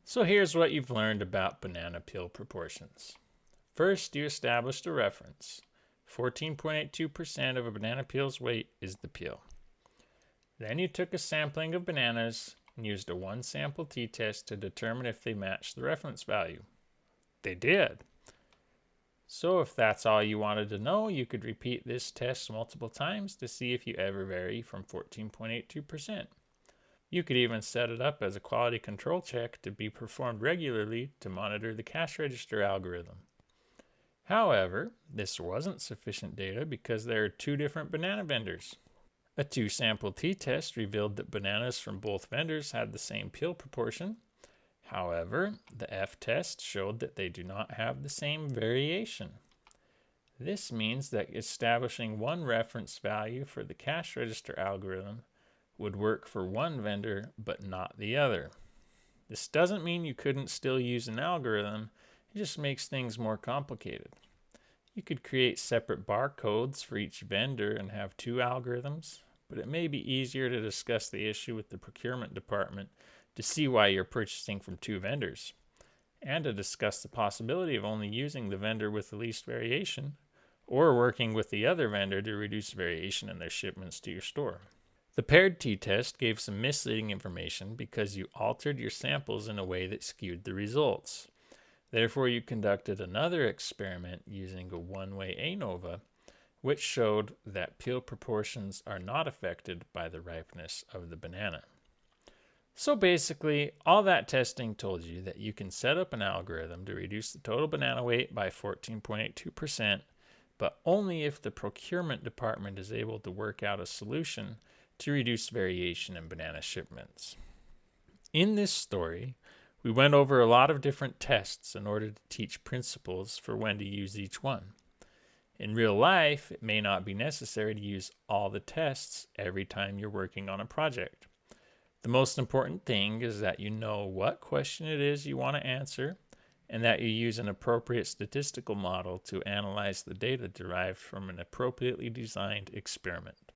So here's what you've learned about banana peel proportions. First, you established a reference. 14.82% of a banana peel's weight is the peel. Then you took a sampling of bananas and used a one sample t-test to determine if they matched the reference value. They did. So if that's all you wanted to know, you could repeat this test multiple times to see if you ever vary from 14.82%. You could even set it up as a quality control check to be performed regularly to monitor the cash register algorithm. However, this wasn't sufficient data because there are two different banana vendors. A two-sample t-test revealed that bananas from both vendors had the same peel proportion. However, the f-test showed that they do not have the same variation. This means that establishing one reference value for the cash register algorithm would work for one vendor but not the other. This doesn't mean you couldn't still use an algorithm, it just makes things more complicated. You could create separate barcodes for each vendor and have two algorithms, but it may be easier to discuss the issue with the procurement department to see why you're purchasing from two vendors, and to discuss the possibility of only using the vendor with the least variation, or working with the other vendor to reduce variation in their shipments to your store. The paired t-test gave some misleading information because you altered your samples in a way that skewed the results. Therefore, you conducted another experiment using a one-way ANOVA, which showed that peel proportions are not affected by the ripeness of the banana. So basically, all that testing told you that you can set up an algorithm to reduce the total banana weight by 14.82%, but only if the procurement department is able to work out a solution to reduce variation in banana shipments. In this story, we went over a lot of different tests in order to teach principles for when to use each one. In real life, it may not be necessary to use all the tests every time you're working on a project. The most important thing is that you know what question it is you want to answer and that you use an appropriate statistical model to analyze the data derived from an appropriately designed experiment.